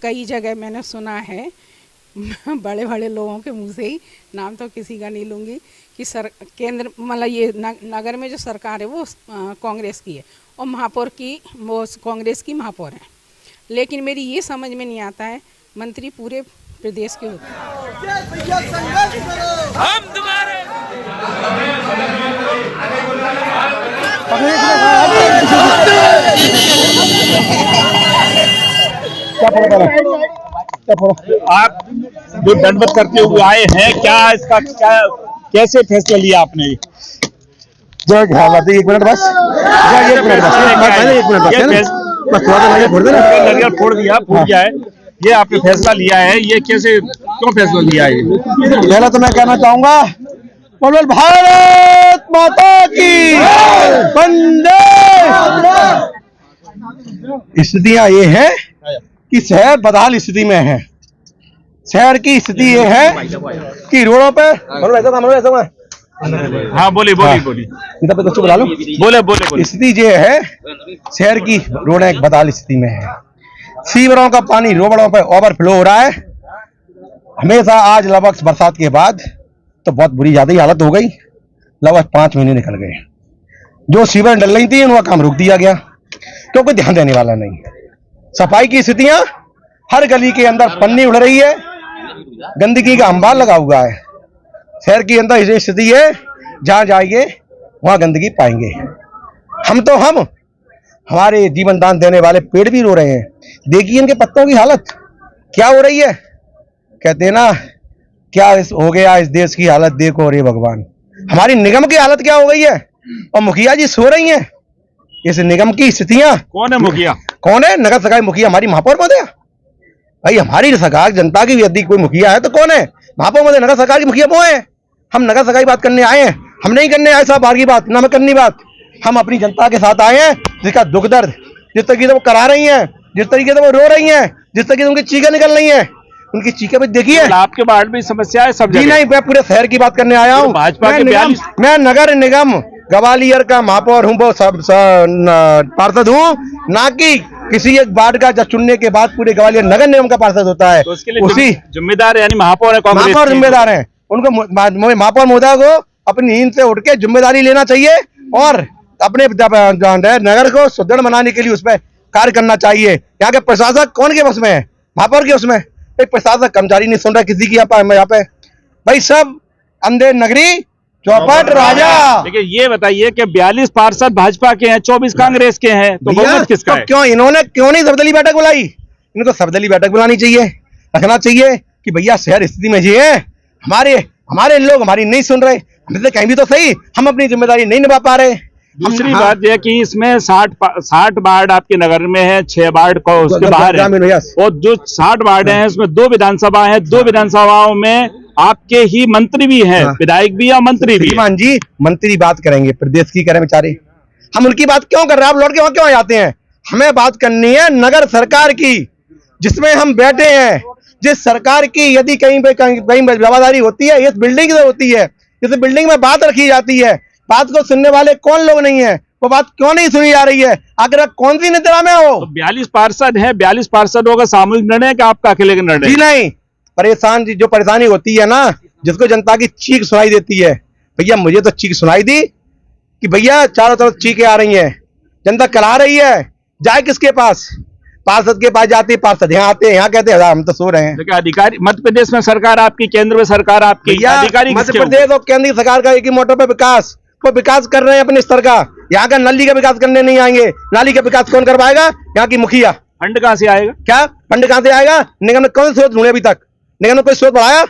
कई जगह मैंने सुना है बड़े बड़े लोगों के मुंह से ही, नाम तो किसी का नहीं लूँगी, कि केंद्र मतलब ये नगर में जो सरकार है वो कांग्रेस की है और महापौर की वो कांग्रेस की महापौर है। लेकिन मेरी ये समझ में नहीं आता है, मंत्री पूरे प्रदेश के होते हैं। हम तुम्हारे आप जो दंडवत करते हुए आए हैं, क्या इसका क्या कैसे फैसला लिया आपने? एक मिनट बस, एक मिनट नरियल फोड़ गया है, ये आपने फैसला लिया है, ये कैसे क्यों फैसला लिया है? पहले तो मैं कहना चाहूंगा बोलो भारत माता की वंदे। स्थितियां ये है कि शहर बदहाल स्थिति में है। शहर की स्थिति ये है कि रोडों पे हाँ बोलिए स्थिति ये है, शहर की रोडें बदहाल स्थिति में है। सीवरों का पानी रोडों पे ओवरफ्लो हो रहा है हमेशा। आज लगभग बरसात के बाद तो बहुत बुरी ज्यादा ही हालत हो गई, लगभग 5 महीने निकल गए। जो सीवर डल रही थी उनका काम रोक दिया गया क्योंकि ध्यान देने वाला नहीं। सफाई की स्थितियां, हर गली के अंदर पन्नी उड़ रही है, गंदगी का अंबार लगा हुआ है। शहर के अंदर ये स्थिति है, जहां जाएंगे वहां गंदगी पाएंगे। हम हमारे जीवन दान देने वाले पेड़ भी रो रहे हैं। देखिए इनके पत्तों की हालत क्या हो रही है। कहते हैं ना, क्या हो गया इस देश की हालत देखो रे भगवान। हमारी निगम की हालत क्या हो गई है और मुखिया जी सो रही हैं। इस निगम की स्थितियां, कौन है मुखिया? कौन है? नगर सरकार मुखिया हमारी महापौर महोदय। भाई हमारी सरकार जनता की यदि कोई मुखिया है तो कौन है? महापौर महोदय नगर सरकार की मुखिया वो है। हम नगर सरकार की बात करने आए हैं, हम नहीं करने आए साहब बाहर की बात, ना मैं करनी बात। हम अपनी जनता के साथ आए हैं, जिसका दुख दर्द जिस तरीके से वो करा रही हैं, जिस तरीके से वो रो रही हैं, जिस तरीके से उनकी चीखें निकल रही हैं, उनकी चीखें भी देखिए। आपके वार्ड में समस्या है सब जी नहीं, मैं पूरे शहर की बात करने आया हूँ। भाजपा के मैं नगर निगम ग्वालियर का महापौर हूँ, वो पार्षद हूँ, ना कि किसी एक वार्ड का चुनने के बाद पूरे ग्वालियर नगर निगम का पार्षद होता है। तो उसके लिए उसी जिम्मेदार यानी महापौर है, महापौर जिम्मेदार है। उनको महापौर महोदय को अपनी नींद से उठ के जिम्मेदारी लेना चाहिए और अपने नगर को सुदृढ़ बनाने के लिए उस पर कार्य करना चाहिए। यहाँ के प्रशासक कौन के बस में है? महापौर के उसमें प्रशासक कर्मचारी नहीं सुन रहा किसी की। यहाँ पे भाई सब अंधे नगरी चौपट राजा। देखिए ये बताइए कि 42 पार्षद भाजपा के हैं, 24 कांग्रेस के हैं, तो बहुमत किसका है? क्यों नहीं सर्वदलीय बैठक बुलाई? इनको सर्वदलीय बैठक बुलानी चाहिए, रखना चाहिए कि भैया शहर स्थिति में ये है, हमारे लोग हमारी नहीं सुन रहे, हमसे कहीं भी तो सही, हम अपनी जिम्मेदारी नहीं निभा पा रहे। दूसरी बात यह कि इसमें 60 वार्ड आपके नगर में है, 6 वार्ड को उसके बाहर है, और जो 60 वार्ड हैं उसमें 2 विधानसभा है, 2 विधानसभाओं में आपके ही मंत्री भी हैं, विधायक भी और मंत्री भी। श्रीमान जी मंत्री बात करेंगे, प्रदेश की करें बेचारे, हम उनकी बात क्यों कर रहे हैं? आप लौट के वहां क्यों आ जाते हैं? हमें बात करनी है नगर सरकार की, जिसमें हम बैठे हैं। जिस सरकार की यदि कहीं जवाबदारी होती है, इस बिल्डिंग से होती है, इस बिल्डिंग में बात रखी जाती है, बात को सुनने वाले कौन लोग नहीं है? वो बात क्यों नहीं सुनी जा रही है? आखिर कौन सी निद्रा में हो? तो 42 पार्षद है, 42 पार्षदों का सामूहिक निर्णय का आपका अकेले का निर्णय? जी नहीं, जो परेशानी होती है ना, जिसको जनता की चीख सुनाई देती है, भैया मुझे तो चीख सुनाई दी कि भैया चारों तरफ चीखें आ रही हैं, जनता करा रही है, जाए किसके पास? पार्षद के पास जाते, पार्षद यहाँ आते हैं, यहाँ कहते हैं हम तो सो रहे हैं। देखिए अधिकारी मध्य प्रदेश में सरकार आपकी, केंद्र में सरकार आपकी, अधिकारी मध्य प्रदेश और केंद्र सरकार का एक ही मोटर पे विकास, वो विकास कर रहे हैं अपने स्तर का। यहाँ का नली का विकास करने नहीं आएंगे। नाली का विकास कौन करवाएगा? यहाँ की मुखिया। फंड कहाँ से आएगा? क्या फंड कहाँ से आएगा? निगम ने कौन स्रोत ढूंढे? अभी तक निगम ने कोई स्रोत बढ़ाया?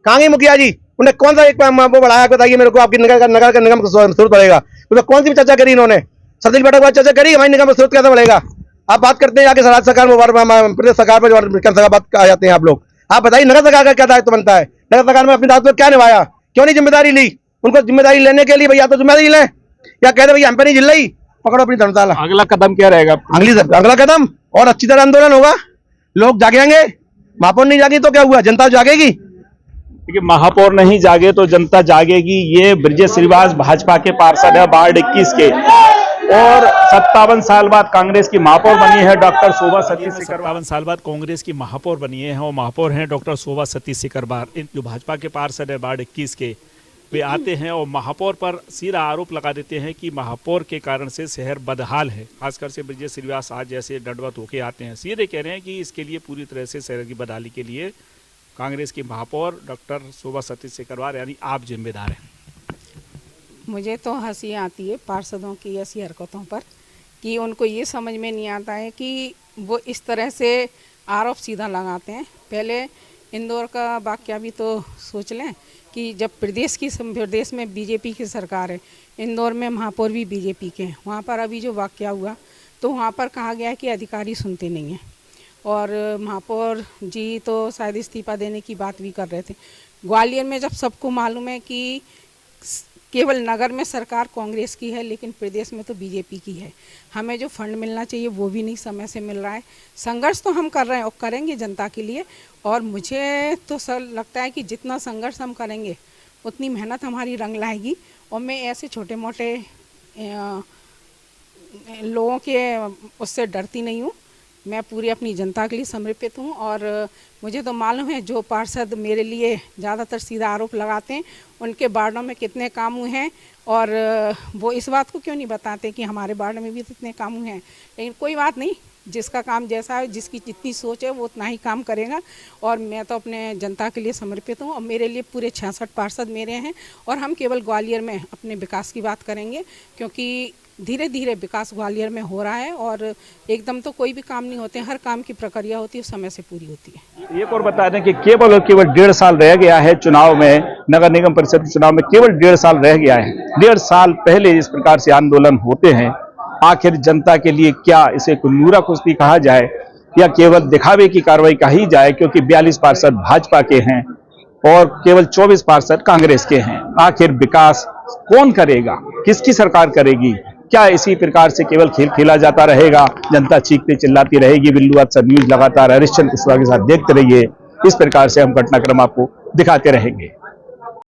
कहाँ गई मुखिया जी? उन्हें कौन सा एक वो बढ़ाया? बताइए मेरे को, आपकी नगर का निगम का स्रोत बढ़ेगा? तो कौन सी चर्चा करी इन्होंने? सर्वदलीय बैठक पर चर्चा करी हमारी निगम का स्रोत कैसे बढ़ेगा? आप बात करते हैं आगे राज्य सरकार में, प्रदेश सरकार पर बात आ जाते हैं आप लोग। आप बताइए नगर सरकार का क्या दायित्व बनता है? नगर सरकार में अपनी दायित्व क्या निभाया? क्यों नहीं जिम्मेदारी ली? उनको जिम्मेदारी लेने के लिए भैया तो जिम्मेदारी लें, या कहते भैया हम पे नहीं जिल रही, पकड़ो अपनी धर्मशाला। अगला कदम क्या रहेगा? अगला कदम और अच्छी तरह आंदोलन होगा, लोग जागेंगे। महापौर नहीं जागी तो क्या हुआ? जनता जागेगी। देखिए महापौर नहीं जागे तो जनता जागेगी, ये ब्रजेश श्रीवास भाजपा के पार्षद है वार्ड 21 के। और 57 साल बाद कांग्रेस की महापौर बनी है डॉक्टर शोभा सती सिकरवार। 57 साल बाद कांग्रेस की महापौर बनी है और महापौर हैं डॉक्टर शोभा सती सिकरवार। जो भाजपा के पार्षद है वार्ड 21 के, वे आते हैं और महापौर पर सीधा आरोप लगा देते हैं कि महापौर के कारण से शहर बदहाल है। खासकर से ब्रजेश श्रीवास आज जैसे दंडवत होके आते हैं, सीधे कह रहे हैं कि इसके लिए पूरी तरह से शहर की बदहाली के लिए कांग्रेस की महापौर डॉक्टर शोभा सती सिकरवार यानी आप जिम्मेदार हैं। मुझे तो हंसी आती है पार्षदों की ऐसी हरकतों पर कि उनको ये समझ में नहीं आता है कि वो इस तरह से आरोप सीधा लगाते हैं। पहले इंदौर का वाकया भी तो सोच लें कि जब प्रदेश में बीजेपी की सरकार है, इंदौर में महापौर भी बीजेपी के हैं, वहाँ पर अभी जो वाकया हुआ तो वहाँ पर कहा गया है कि अधिकारी सुनते नहीं हैं और महापौर जी तो शायद इस्तीफा देने की बात भी कर रहे थे। ग्वालियर में जब सबको मालूम है कि केवल नगर में सरकार कांग्रेस की है लेकिन प्रदेश में तो बीजेपी की है, हमें जो फंड मिलना चाहिए वो भी नहीं समय से मिल रहा है। संघर्ष तो हम कर रहे हैं और करेंगे जनता के लिए, और मुझे तो सर लगता है कि जितना संघर्ष हम करेंगे उतनी मेहनत हमारी रंग लाएगी। और मैं ऐसे छोटे मोटे लोगों के उससे डरती नहीं हूँ, मैं पूरी अपनी जनता के लिए समर्पित हूँ। और मुझे तो मालूम है जो पार्षद मेरे लिए ज़्यादातर सीधा आरोप लगाते हैं उनके वार्डों में कितने काम हुए हैं, और वो इस बात को क्यों नहीं बताते कि हमारे वार्ड में भी इतने काम हुए हैं। लेकिन कोई बात नहीं, जिसका काम जैसा है, जिसकी जितनी सोच है वो उतना ही काम करेगा। और मैं तो अपने जनता के लिए समर्पित हूँ और मेरे लिए पूरे 66 पार्षद मेरे हैं और हम केवल ग्वालियर में अपने विकास की बात करेंगे, क्योंकि धीरे धीरे विकास ग्वालियर में हो रहा है और एकदम तो कोई भी काम नहीं होते, हर काम की प्रक्रिया होती है, समय से पूरी होती है। एक और बता दें कि केवल और केवल 1.5 साल रह गया है चुनाव में, नगर निगम परिषद चुनाव में केवल 1.5 साल रह गया है। 1.5 साल पहले इस प्रकार से आंदोलन होते हैं, आखिर जनता के लिए क्या इसे कुल्लूरा कुश्ती कहा जाए या केवल दिखावे की कार्रवाई कही जाए, क्योंकि 42 पार्षद भाजपा के हैं और केवल 24 पार्षद कांग्रेस के हैं। आखिर विकास कौन करेगा, किसकी सरकार करेगी? क्या इसी प्रकार से केवल खेल खेला जाता रहेगा, जनता चीखती चिल्लाती रहेगी? बिल्लू अक्सर न्यूज लगातार हरिश्चंद्र कुशवाहा के साथ देखते रहिए, इस प्रकार से हम घटनाक्रम आपको दिखाते रहेंगे।